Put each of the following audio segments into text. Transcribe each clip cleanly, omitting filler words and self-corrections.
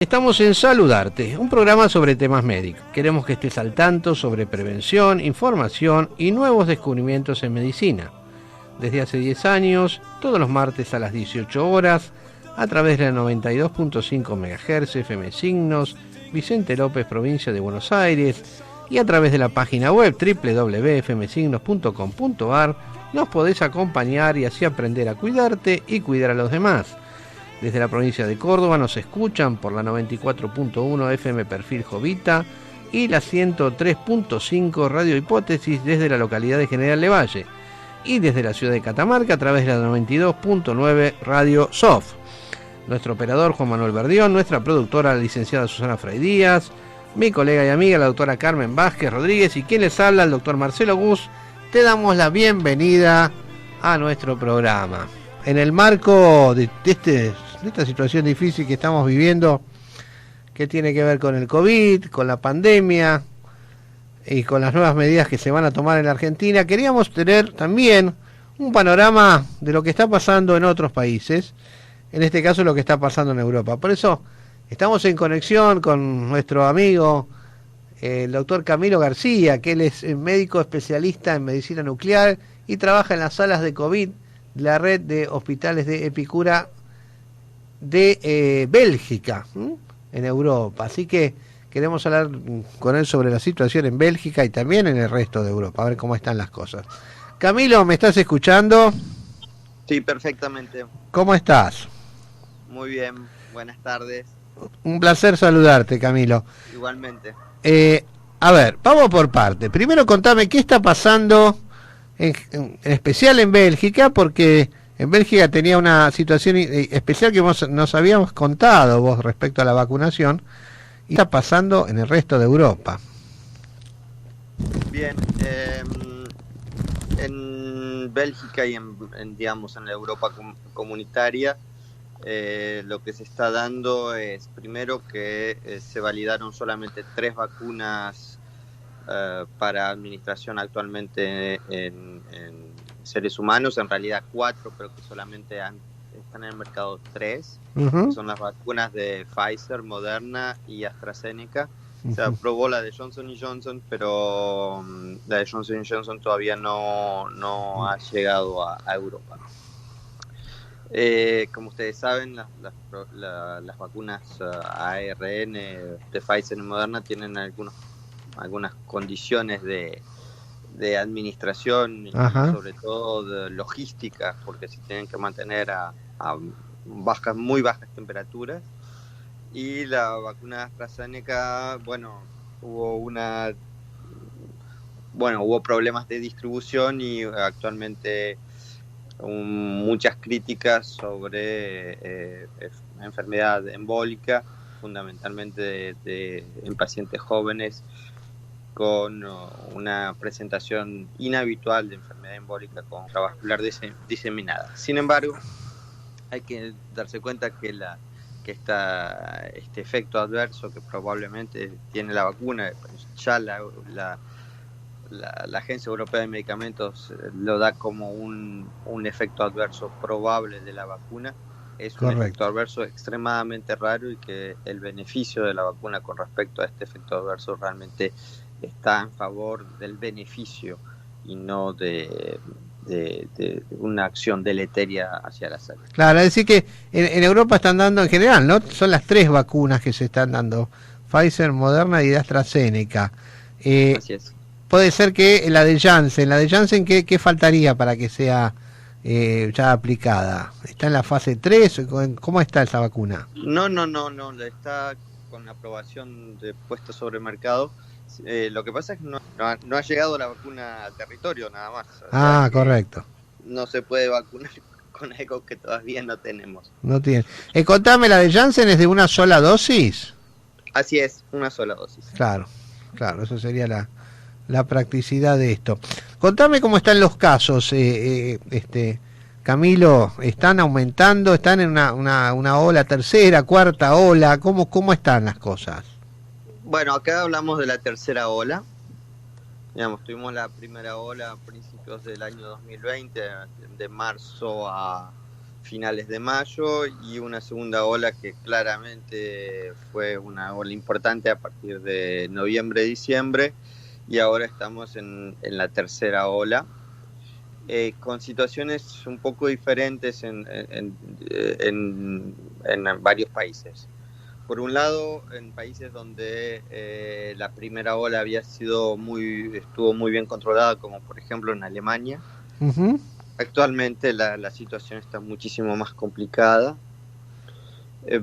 Estamos en Saludarte, un programa sobre temas médicos. Queremos que estés al tanto sobre prevención, información y nuevos descubrimientos en medicina. Desde hace 10 años, todos los martes a las 18 horas, a través de la 92.5 MHz FM Signos, Vicente López, provincia de Buenos Aires, y a través de la página web www.fmsignos.com.ar, nos podés acompañar y así aprender a cuidarte y cuidar a los demás. Desde la provincia de Córdoba nos escuchan por la 94.1 FM Perfil Jovita y la 103.5 Radio Hipótesis desde la localidad de General Lavalle, y desde la ciudad de Catamarca a través de la 92.9 Radio Sof. Nuestro operador Juan Manuel Verdión, nuestra productora la licenciada Susana Fray Díaz, mi colega y amiga la doctora Carmen Vázquez Rodríguez y quien les habla el doctor Marcelo Gus. Te damos la bienvenida a nuestro programa. En el marco de esta situación difícil que estamos viviendo, que tiene que ver con el COVID, con la pandemia y con las nuevas medidas que se van a tomar en la Argentina, queríamos tener también un panorama de lo que está pasando en otros países, en este caso lo que está pasando en Europa. Por eso estamos en conexión con nuestro amigo, el doctor Camilo García, que él es médico especialista en medicina nuclear y trabaja en las salas de COVID de la red de hospitales de Epicura de Bélgica, en Europa. Así que queremos hablar con él sobre la situación en Bélgica y también en el resto de Europa, a ver cómo están las cosas. Camilo, ¿me estás escuchando? Sí, perfectamente. ¿Cómo estás? Muy bien, buenas tardes. Un placer saludarte, Camilo. Igualmente. A ver, vamos por parte. Primero contame qué está pasando en especial en Bélgica, porque en Bélgica tenía una situación especial que nos habíamos contado vos respecto a la vacunación, y está pasando en el resto de Europa. Bien, en Bélgica y digamos en la Europa comunitaria, lo que se está dando es primero que se validaron solamente 3 vacunas para administración actualmente en seres humanos, en realidad 4, pero que solamente están en el mercado 3. Son las vacunas de Pfizer, Moderna y AstraZeneca. Se aprobó la de Johnson & Johnson, pero la de Johnson & Johnson todavía no ha llegado a Europa. Como ustedes saben, las vacunas ARN de Pfizer y Moderna tienen algunas condiciones de administración y sobre todo de logística, porque se tienen que mantener a muy bajas temperaturas. Y la vacuna AstraZeneca, hubo problemas de distribución y actualmente muchas críticas sobre enfermedad embólica, fundamentalmente en pacientes jóvenes, con una presentación inhabitual de enfermedad embólica contravascular diseminada. Sin embargo, hay que darse cuenta que este efecto adverso que probablemente tiene la vacuna, ya la Agencia Europea de Medicamentos lo da como un efecto adverso probable de la vacuna. Es un efecto adverso extremadamente raro, y que el beneficio de la vacuna con respecto a este efecto adverso realmente está en favor del beneficio y no de una acción deleteria hacia la salud. Claro, es decir que en Europa están dando en general, ¿no? Son las 3 vacunas que se están dando: Pfizer, Moderna y AstraZeneca. Así es. Puede ser que la de Janssen, ¿qué faltaría para que sea ya aplicada? ¿Está en la fase 3? ¿Cómo está esa vacuna? No, está con aprobación de puesto sobre el mercado. Lo que pasa es que no ha llegado la vacuna al territorio nada más. Correcto. No se puede vacunar con algo que todavía no tenemos. No tiene. Contame, ¿la de Janssen es de una sola dosis? Así es, una sola dosis. Claro, eso sería la practicidad de esto. Contame cómo están los casos, Camilo. ¿Están aumentando? ¿Están en una ola, tercera, cuarta ola? ¿Cómo están las cosas? Bueno, acá hablamos de la tercera ola. Digamos, tuvimos la primera ola a principios del año 2020, de marzo a finales de mayo, y una segunda ola que claramente fue una ola importante a partir de noviembre, diciembre, y ahora estamos en la tercera ola, con situaciones un poco diferentes en varios países. Por un lado, en países donde la primera ola estuvo muy bien controlada, como por ejemplo en Alemania. Uh-huh. Actualmente la situación está muchísimo más complicada.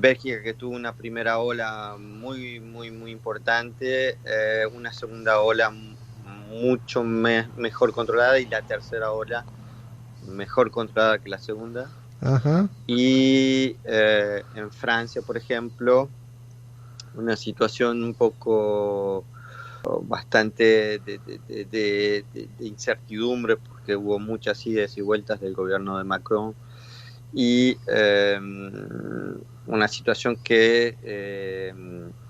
Bélgica, que tuvo una primera ola muy importante, una segunda ola mucho mejor controlada, y la tercera ola mejor controlada que la segunda. Uh-huh. Y en Francia, por ejemplo, una situación un poco bastante de incertidumbre, porque hubo muchas idas y vueltas del gobierno de Macron, y una situación que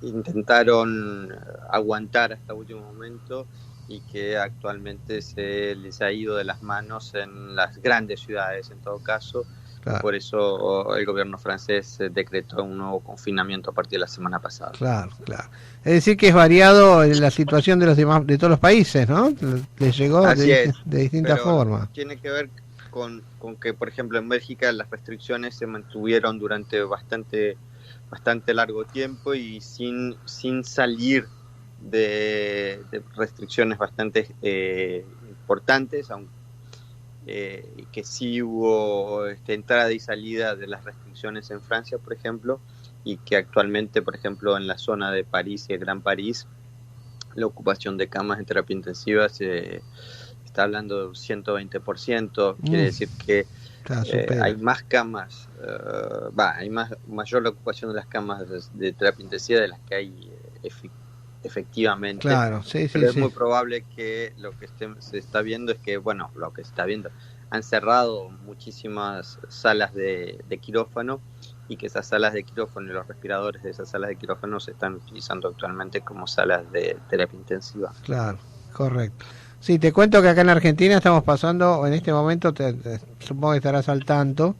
intentaron aguantar hasta el último momento, y que actualmente se les ha ido de las manos en las grandes ciudades, en todo caso. Claro. Por eso el gobierno francés decretó un nuevo confinamiento a partir de la semana pasada. Claro. Es decir, que es variado la situación de de todos los países, ¿no? Les llegó de distintas formas. Tiene que ver con que, por ejemplo, en Bélgica las restricciones se mantuvieron durante bastante largo tiempo, y sin salir de restricciones bastante importantes, aunque que sí hubo entrada y salida de las restricciones en Francia, por ejemplo, y que actualmente, por ejemplo, en la zona de París y el Gran París, la ocupación de camas en terapia intensiva se está hablando de un 120%, quiere decir que hay más camas, hay mayor la ocupación de las camas de terapia intensiva de las que hay efectivamente. Claro, sí, pero sí, es muy probable que lo que se está viendo es que, bueno, lo que se está viendo, han cerrado muchísimas salas de quirófano, y que esas salas de quirófano y los respiradores de esas salas de quirófano se están utilizando actualmente como salas de terapia intensiva. Claro, correcto. Sí, te cuento que acá en Argentina estamos pasando, en este momento, supongo que estarás al tanto,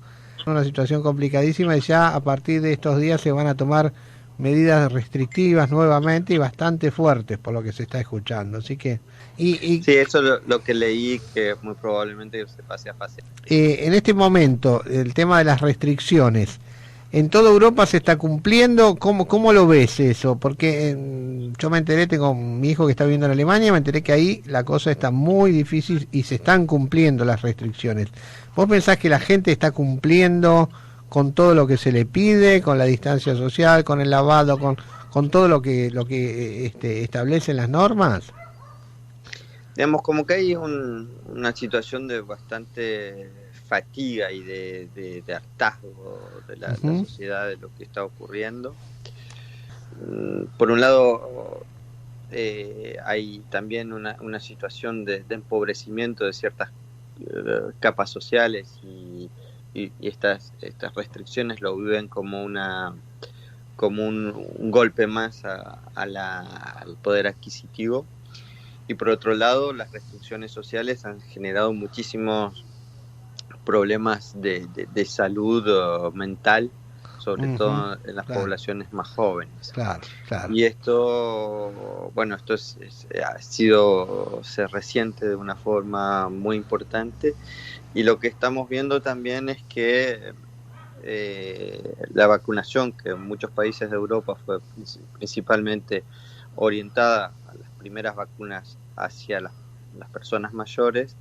una situación complicadísima, y ya a partir de estos días se van a tomar medidas restrictivas nuevamente y bastante fuertes, por lo que se está escuchando. Así que sí, eso es lo que leí, que muy probablemente se pase a fase. En este momento, el tema de las restricciones, ¿en toda Europa se está cumpliendo? ¿Cómo lo ves eso? Porque yo me enteré, tengo mi hijo que está viviendo en Alemania, me enteré que ahí la cosa está muy difícil y se están cumpliendo las restricciones. ¿Vos pensás que la gente está cumpliendo con todo lo que se le pide, con la distancia social, con el lavado, con todo lo que establecen las normas? Digamos, como que hay una situación de bastante fatiga y de hartazgo de la sociedad, de lo que está ocurriendo. Por un lado, hay también una situación de empobrecimiento de ciertas capas sociales, y estas restricciones lo viven como un golpe más al poder adquisitivo. Y por otro lado, las restricciones sociales han generado muchísimos problemas de salud mental, sobre todo en las poblaciones más jóvenes. Claro. Y esto se resiente de una forma muy importante, y lo que estamos viendo también es que la vacunación, que en muchos países de Europa fue principalmente orientada a las primeras vacunas hacia las personas mayores,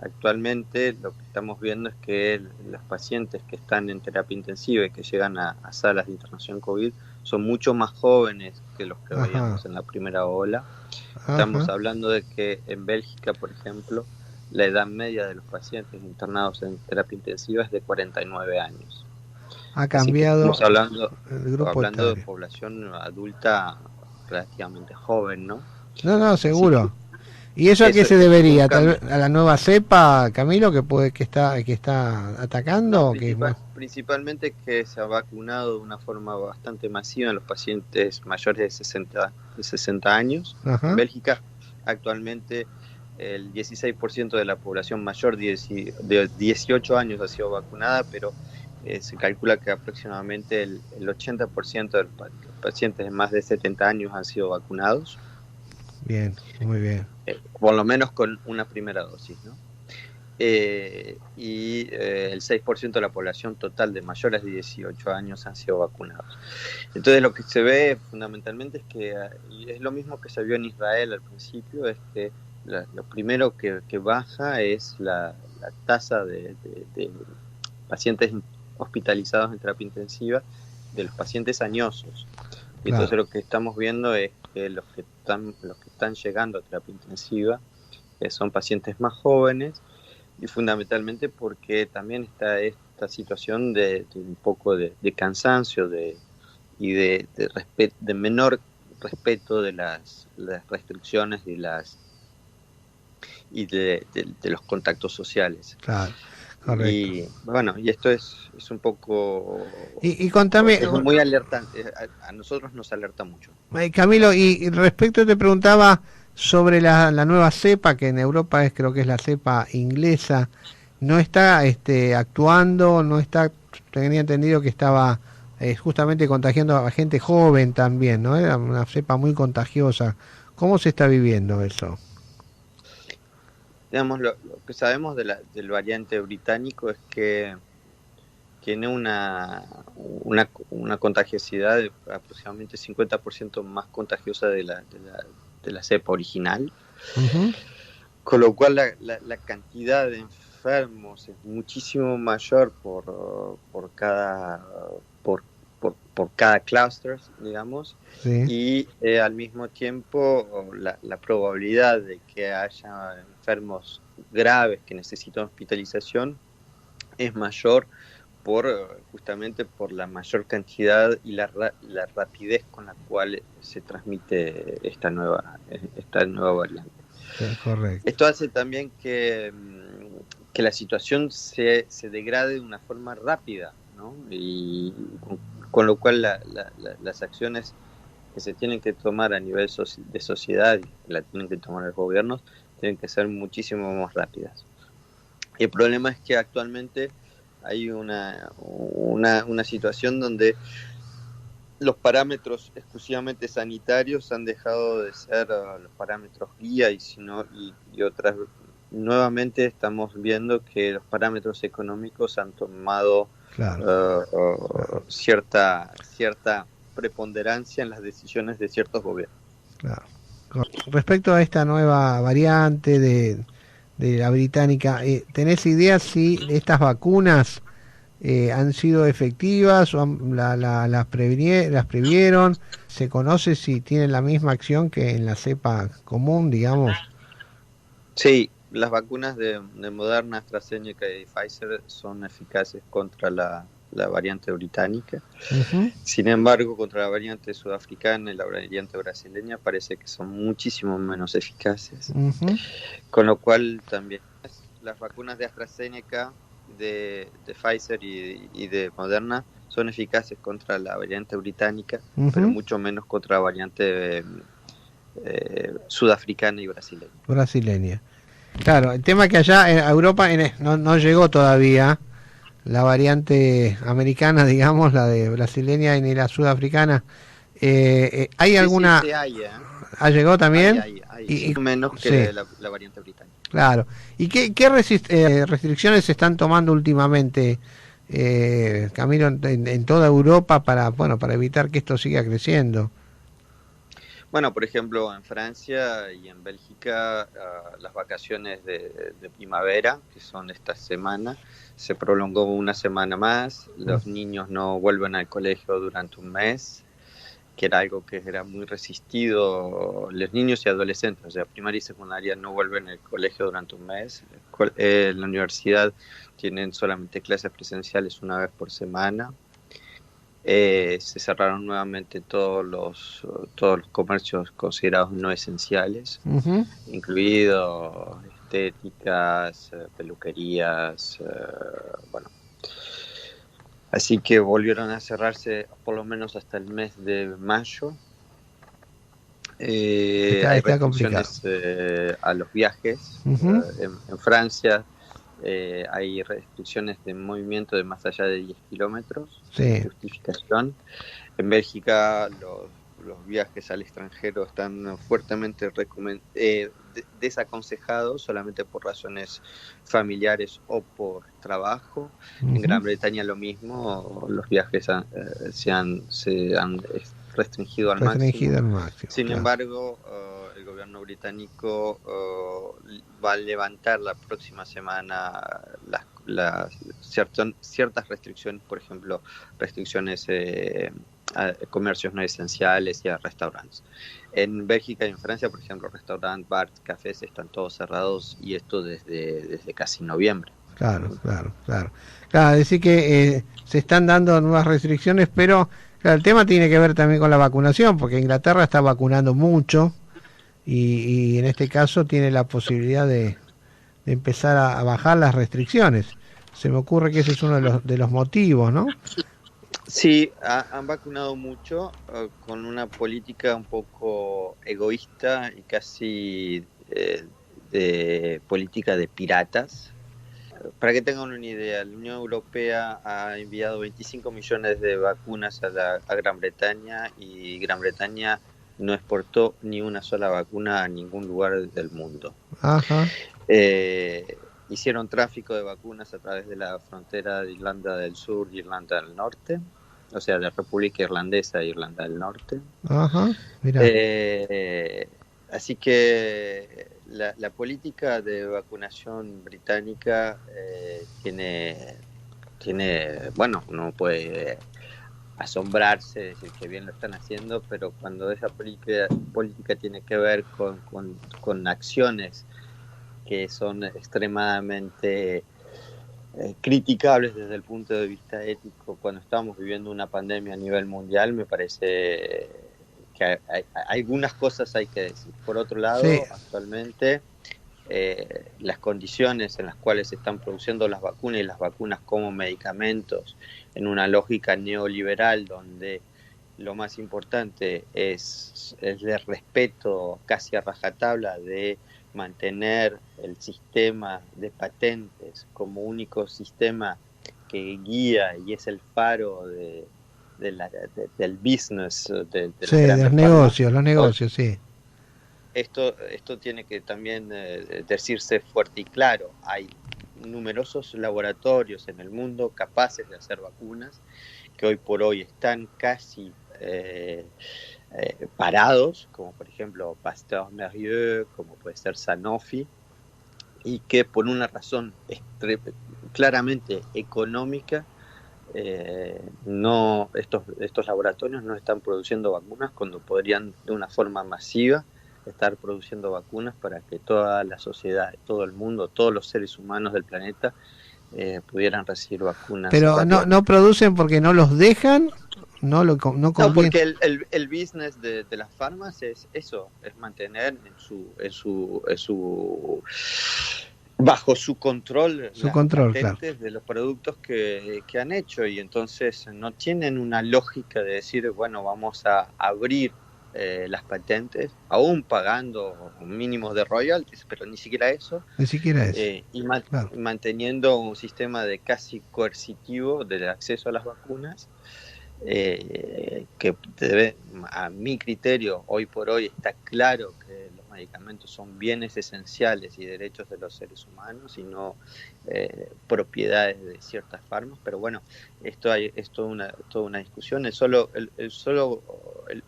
actualmente lo que estamos viendo es que los pacientes que están en terapia intensiva y que llegan a salas de internación COVID son mucho más jóvenes que los que veíamos en la primera ola. Estamos hablando de que en Bélgica, por ejemplo, la edad media de los pacientes internados en terapia intensiva es de 49 años. Ha cambiado. Estamos hablando de población adulta relativamente joven, ¿no? No, seguro. ¿Y eso a qué se debería? ¿Tal vez a la nueva cepa, Camilo, que está atacando? No, principalmente que se ha vacunado de una forma bastante masiva en los pacientes mayores de 60 años. En Bélgica, actualmente, el 16% de la población mayor de 18 años ha sido vacunada, pero se calcula que aproximadamente el 80% de los pacientes de más de 70 años han sido vacunados. Bien, muy bien. Por lo menos con una primera dosis, ¿no? El 6% de la población total de mayores de 18 años han sido vacunados. Entonces lo que se ve fundamentalmente es que, y es lo mismo que se vio en Israel al principio, es que lo primero que baja es la tasa de pacientes hospitalizados en terapia intensiva de los pacientes añosos. Y Claro. entonces lo que estamos viendo es que los que están llegando a terapia intensiva son pacientes más jóvenes, y fundamentalmente porque también está esta situación de un poco de cansancio y de menor respeto de las restricciones y de los contactos sociales. Claro, correcto. Y bueno, y esto es un poco... Y contame... Es muy alertante, a nosotros nos alerta mucho. Camilo, y respecto te preguntaba sobre la nueva cepa, que en Europa creo que es la cepa inglesa, no está actuando, no está, tenía entendido que estaba justamente contagiando a gente joven también, ¿no? Era una cepa muy contagiosa. ¿Cómo se está viviendo eso? Digamos, lo que sabemos del variante británico es que tiene una contagiosidad de aproximadamente 50% más contagiosa de la cepa original. Uh-huh. Con lo cual la cantidad de enfermos es muchísimo mayor por cada clúster, digamos, sí. Y al mismo tiempo la probabilidad de que haya enfermos graves que necesitan hospitalización es mayor justamente por la mayor cantidad y la rapidez con la cual se transmite esta nueva variante. Sí, correcto. Esto hace también que la situación se degrade de una forma rápida, ¿no? Y con lo cual las acciones que se tienen que tomar a nivel de sociedad y que la tienen que tomar los gobiernos tienen que ser muchísimo más rápidas. Y el problema es que actualmente hay una situación donde los parámetros exclusivamente sanitarios han dejado de ser los parámetros guía y otras. Nuevamente estamos viendo que los parámetros económicos han tomado cierta preponderancia en las decisiones de ciertos gobiernos. Claro. Respecto a esta nueva variante de la británica, ¿tenés idea si estas vacunas han sido efectivas o las previeron? ¿Se conoce si tienen la misma acción que en la cepa común, digamos? Sí, las vacunas de Moderna, AstraZeneca y Pfizer son eficaces contra la variante británica. Uh-huh. Sin embargo, contra la variante sudafricana y la variante brasileña parece que son muchísimo menos eficaces. Uh-huh. Con lo cual también las vacunas de AstraZeneca, de Pfizer y de Moderna son eficaces contra la variante británica, uh-huh, pero mucho menos contra la variante sudafricana y brasileña. Claro, el tema es que allá en Europa no llegó todavía la variante americana, digamos, la de brasileña y la sudafricana. ¿Hay alguna? Sí, hay, ¿Ha llegado también? Hay. Y menos que sí, la variante británica. Claro. ¿Y qué restricciones se están tomando últimamente, Camilo, en toda Europa para evitar que esto siga creciendo? Bueno, por ejemplo, en Francia y en Bélgica, las vacaciones de primavera, que son esta semana, se prolongó una semana más. Los niños no vuelven al colegio durante un mes, que era algo que era muy resistido. Los niños y adolescentes, o sea, primaria y secundaria, no vuelven al colegio durante un mes. La universidad tienen solamente clases presenciales una vez por semana. Se cerraron nuevamente todos los comercios considerados no esenciales, uh-huh, incluidos estéticas, peluquerías, bueno. Así que volvieron a cerrarse por lo menos hasta el mes de mayo. Hay restricciones a los viajes. Uh-huh. En Francia hay restricciones de movimiento de más allá de 10 kilómetros, Sí. sin justificación. En Bélgica los viajes al extranjero están fuertemente desaconsejados solamente por razones familiares o por trabajo. Uh-huh. En Gran Bretaña lo mismo, los viajes se han restringido al máximo. Sin claro. embargo, el gobierno británico va a levantar la próxima semana ciertas restricciones, por ejemplo, restricciones a comercios no esenciales y a restaurantes. En Bélgica y en Francia, por ejemplo, restaurantes, bares, cafés están todos cerrados, y esto desde casi noviembre. Claro, decir que se están dando nuevas restricciones, pero claro, el tema tiene que ver también con la vacunación, porque Inglaterra está vacunando mucho y en este caso tiene la posibilidad de empezar a bajar las restricciones. Se me ocurre que ese es uno de los motivos, ¿no? Sí, han vacunado mucho, con una política un poco egoísta y casi de política de piratas. Para que tengan una idea, la Unión Europea ha enviado 25 millones de vacunas a Gran Bretaña, y Gran Bretaña no exportó ni una sola vacuna a ningún lugar del mundo. Ajá. Hicieron tráfico de vacunas a través de la frontera de Irlanda del Sur y Irlanda del Norte, o sea, de la República Irlandesa e Irlanda del Norte. Ajá, mirá. Así que la política de vacunación británica tiene, bueno, uno puede asombrarse, decir que bien lo están haciendo, pero cuando esa política tiene que ver con acciones que son extremadamente criticables desde el punto de vista ético, cuando estamos viviendo una pandemia a nivel mundial, me parece que hay algunas cosas hay que decir. Por otro lado, sí, actualmente las condiciones en las cuales se están produciendo las vacunas, y las vacunas como medicamentos, en una lógica neoliberal donde lo más importante es el respeto casi a rajatabla de mantener el sistema de patentes como único sistema que guía y es el faro del business, de sí, de los negocios, sí. Esto tiene que también decirse fuerte y claro. Hay numerosos laboratorios en el mundo capaces de hacer vacunas que hoy por hoy están casi parados, como por ejemplo Pasteur Mérieux, como puede ser Sanofi, y que por una razón claramente económica estos laboratorios no están produciendo vacunas cuando podrían de una forma masiva estar produciendo vacunas para que toda la sociedad, todo el mundo, todos los seres humanos del planeta pudieran recibir vacunas. Pero no producen porque no los dejan. No porque el business de las farmas es eso, es mantener bajo su control las patentes, claro, de los productos que han hecho, y entonces no tienen una lógica de decir, bueno, vamos a abrir las patentes, aún pagando mínimos de royalties, pero ni siquiera eso. Claro, manteniendo un sistema de casi coercitivo del acceso a las vacunas, que a mi criterio, hoy por hoy está claro que los medicamentos son bienes esenciales y derechos de los seres humanos y no propiedades de ciertas farmas. Pero bueno, esto es toda una discusión.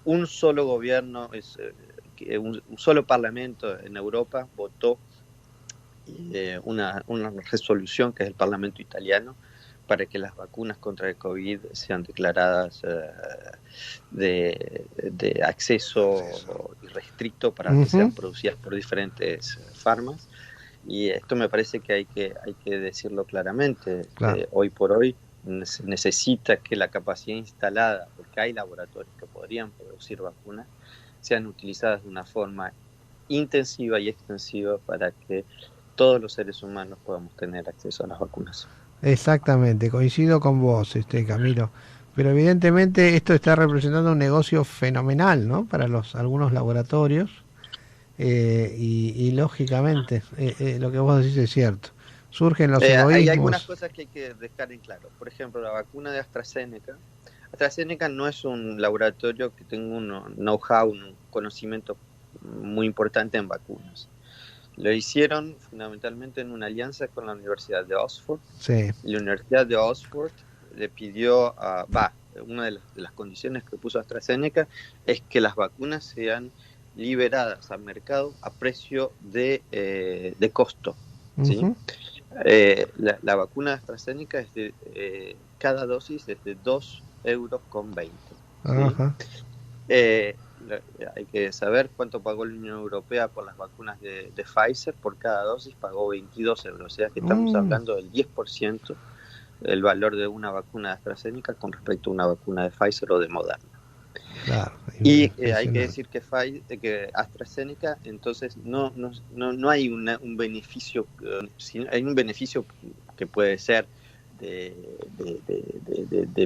Un solo gobierno, un solo parlamento en Europa votó una resolución, que es el Parlamento italiano, para que las vacunas contra el COVID sean declaradas de acceso irrestricto para que sean producidas por diferentes farmas. Y esto me parece que hay que decirlo claramente. Claro. Hoy por hoy se necesita que la capacidad instalada, porque hay laboratorios que podrían producir vacunas, sean utilizadas de una forma intensiva y extensiva para que todos los seres humanos podamos tener acceso a las vacunas. Exactamente, coincido con vos, Camilo. Pero evidentemente esto está representando un negocio fenomenal, ¿no? Para algunos laboratorios y lógicamente lo que vos decís es cierto. surgen los Hay egoísmos. algunas cosas que hay que dejar en claro. Por ejemplo, la vacuna de AstraZeneca. AstraZeneca no es un laboratorio que tenga un know-how, un conocimiento muy importante en vacunas. Lo hicieron fundamentalmente en una alianza con la Universidad de Oxford. Sí. Y la Universidad de Oxford le pidió, una de las condiciones que puso AstraZeneca es que las vacunas sean liberadas al mercado a precio de costo. ¿Sí? Uh-huh. La vacuna de AstraZeneca es de cada dosis es de 2,20 €. Uh-huh. Hay que saber cuánto pagó la Unión Europea por las vacunas de Pfizer. Por cada dosis pagó 22 €. O sea que estamos hablando del 10% del valor de una vacuna de AstraZeneca con respecto a una vacuna de Pfizer o de Moderna. Claro, y hay que decir que AstraZeneca, entonces no hay un beneficio, hay un beneficio que puede ser de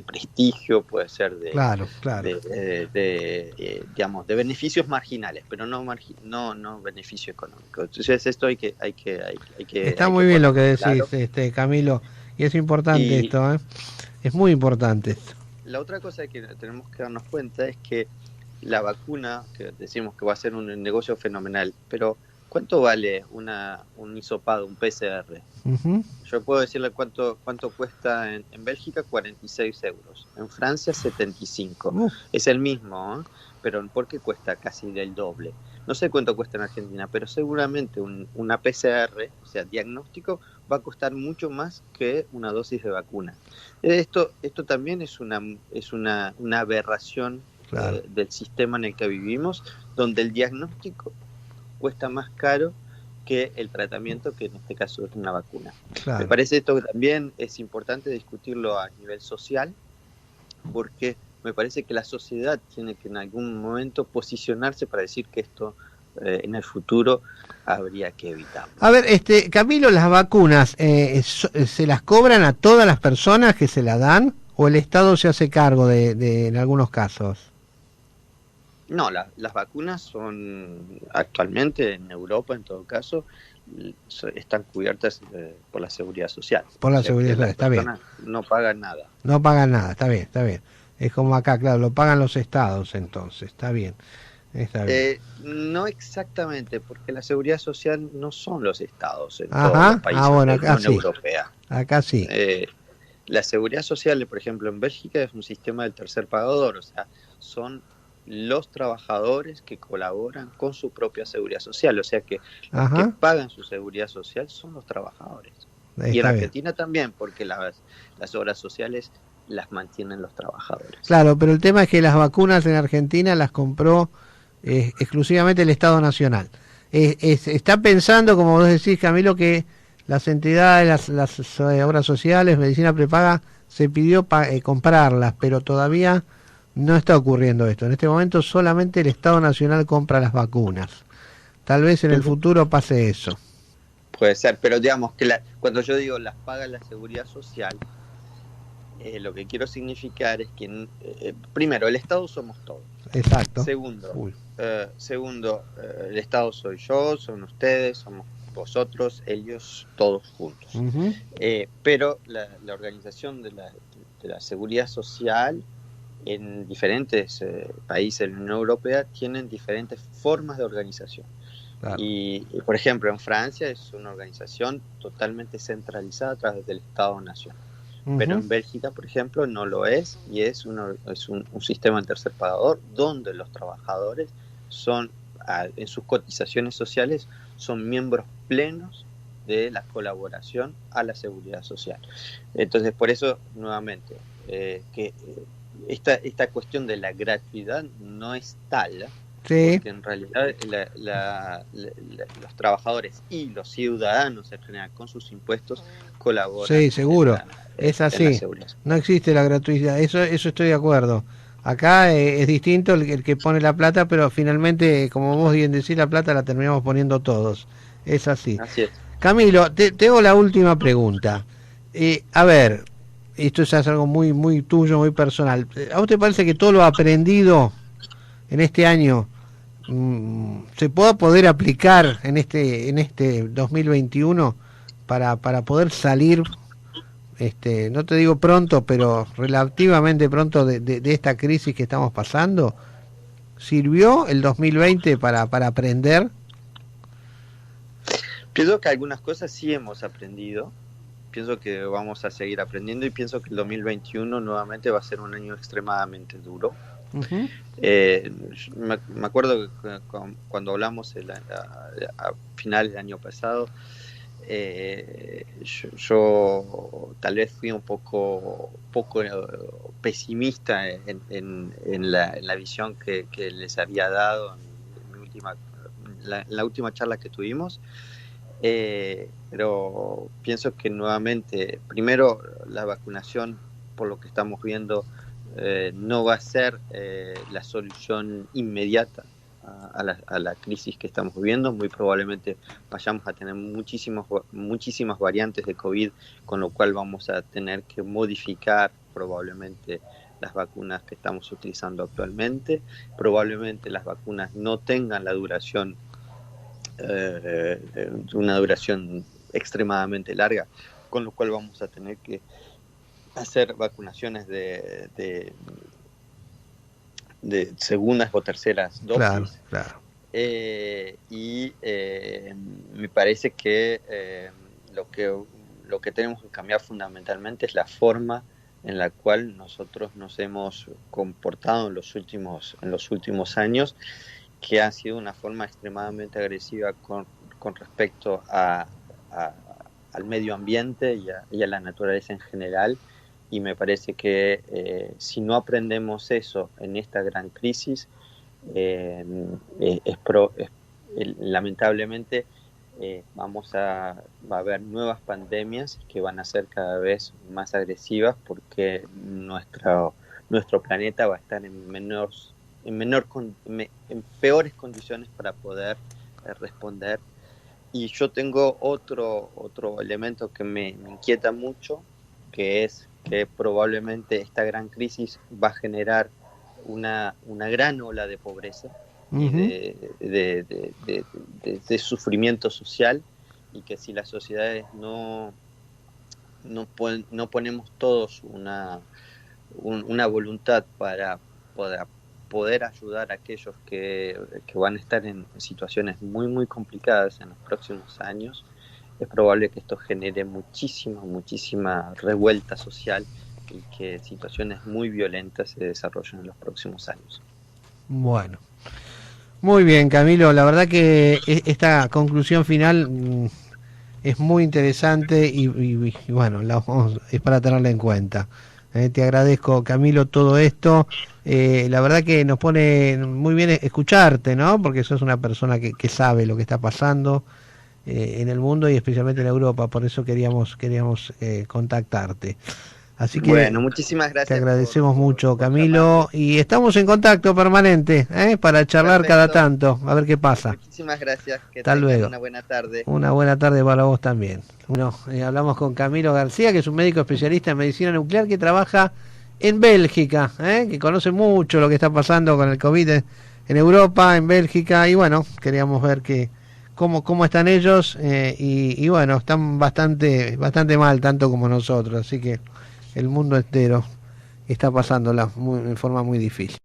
prestigio, puede ser claro. digamos, de beneficios marginales, pero no beneficio económico. Entonces esto hay que está muy bien lo que decís, claro. Camilo, y es importante esto, es muy importante esto. La otra cosa que tenemos que darnos cuenta es que la vacuna, que decimos que va a ser un negocio fenomenal, pero ¿cuánto vale un hisopado, un PCR? Uh-huh. Yo puedo decirle cuánto cuesta en Bélgica, 46 €. En Francia, 75. Es el mismo, pero ¿por qué cuesta casi el doble? No sé cuánto cuesta en Argentina, pero seguramente una PCR, o sea, diagnóstico, va a costar mucho más que una dosis de vacuna. Esto también es una aberración, claro, del sistema en el que vivimos, donde el diagnóstico cuesta más caro que el tratamiento, que en este caso es una vacuna. Claro. Me parece esto que también es importante discutirlo a nivel social, porque me parece que la sociedad tiene que en algún momento posicionarse para decir que esto en el futuro habría que evitarlo. A ver, Camilo, las vacunas, ¿se las cobran a todas las personas que se la dan o el Estado se hace cargo de en algunos casos? No, las vacunas son actualmente en Europa, en todo caso, están cubiertas por la Seguridad Social. Por la Seguridad Social, está bien. No pagan nada. No pagan nada, está bien. Es como acá, claro, lo pagan los estados entonces, está bien. No exactamente, porque la Seguridad Social no son los estados en todos los países de la Unión Europea. Acá sí. La Seguridad Social, por ejemplo, en Bélgica es un sistema del tercer pagador, o sea, son los trabajadores que colaboran con su propia seguridad social, o sea que los que pagan su seguridad social son los trabajadores. Y en Argentina también, porque las obras sociales las mantienen los trabajadores. Claro, pero el tema es que las vacunas en Argentina las compró exclusivamente el Estado Nacional. Está pensando, como vos decís, Camilo, que las entidades, las obras sociales, medicina prepaga, se pidió comprarlas, pero todavía no está ocurriendo esto. En este momento solamente el Estado Nacional compra las vacunas. Tal vez en el futuro pase eso. Puede ser, pero digamos que cuando yo digo las paga la Seguridad Social, lo que quiero significar es que, primero, el Estado somos todos. Exacto. Segundo, el Estado soy yo, son ustedes, somos vosotros, ellos, todos juntos. Uh-huh. Pero la organización de la Seguridad Social en diferentes países de la Unión Europea tienen diferentes formas de organización. Claro. Y, por ejemplo, en Francia es una organización totalmente centralizada a través del Estado Nacional. Uh-huh. Pero en Bélgica, por ejemplo, no lo es, y es un sistema de tercer pagador donde los trabajadores son, en sus cotizaciones sociales, son miembros plenos de la colaboración a la seguridad social. Entonces, por eso, nuevamente, esta cuestión de la gratuidad no es tal, porque en realidad los trabajadores y los ciudadanos en general con sus impuestos colaboran. Sí, seguro, es así, no existe la gratuidad, eso estoy de acuerdo. Acá es distinto el que pone la plata, pero finalmente, como vos bien decís, la plata la terminamos poniendo todos, es así. Así es. Camilo, te hago la última pregunta. A ver, esto es algo muy, muy tuyo, muy personal. ¿A vos te parece que todo lo aprendido en este año se pueda poder aplicar en este 2021 para poder salir, no te digo pronto, pero relativamente pronto de esta crisis que estamos pasando? ¿Sirvió el 2020 para aprender? Pienso que algunas cosas sí hemos aprendido, pienso que vamos a seguir aprendiendo y pienso que el 2021 nuevamente va a ser un año extremadamente duro. Uh-huh. Me acuerdo que cuando hablamos a finales del año pasado, yo tal vez fui un poco pesimista en la visión que les había dado en la última charla que tuvimos. Pero pienso que nuevamente, primero, la vacunación, por lo que estamos viendo, no va a ser la solución inmediata a la crisis que estamos viviendo. Muy probablemente vayamos a tener muchísimas variantes de COVID, con lo cual vamos a tener que modificar probablemente las vacunas que estamos utilizando actualmente. Probablemente las vacunas no tengan la duración, una duración extremadamente larga, con lo cual vamos a tener que hacer vacunaciones de segundas o terceras dosis. Claro. Y me parece que lo que tenemos que cambiar fundamentalmente es la forma en la cual nosotros nos hemos comportado en los últimos años, que ha sido una forma extremadamente agresiva con respecto al medio ambiente y a la naturaleza en general. Y me parece que si no aprendemos eso en esta gran crisis, lamentablemente va a haber nuevas pandemias que van a ser cada vez más agresivas, porque nuestro planeta va a estar en peores condiciones para poder responder. Y yo tengo otro elemento que me inquieta mucho, que es que probablemente esta gran crisis va a generar una gran ola de pobreza, uh-huh, y de sufrimiento social, y que si las sociedades no ponemos todos una voluntad para poder ayudar a aquellos que van a estar en situaciones muy, muy complicadas en los próximos años, es probable que esto genere muchísima revuelta social y que situaciones muy violentas se desarrollen en los próximos años. Bueno, muy bien, Camilo, la verdad que esta conclusión final es muy interesante y bueno, es para tenerla en cuenta. Te agradezco, Camilo, todo esto. La verdad que nos pone muy bien escucharte, ¿no? Porque sos una persona que sabe lo que está pasando en el mundo y especialmente en Europa, por eso queríamos contactarte. Así que bueno, muchísimas gracias. Te agradecemos mucho, Camilo, y estamos en contacto permanente para charlar. Perfecto. Cada tanto, a ver qué pasa. Muchísimas gracias, que hasta luego. Una buena tarde. Una buena tarde para vos también. Bueno, hablamos con Camilo García, que es un médico especialista en medicina nuclear que trabaja en Bélgica, que conoce mucho lo que está pasando con el COVID en Europa, en Bélgica, y bueno, queríamos ver cómo están ellos, y bueno, están bastante mal, tanto como nosotros, así que el mundo entero está pasándola en forma muy difícil.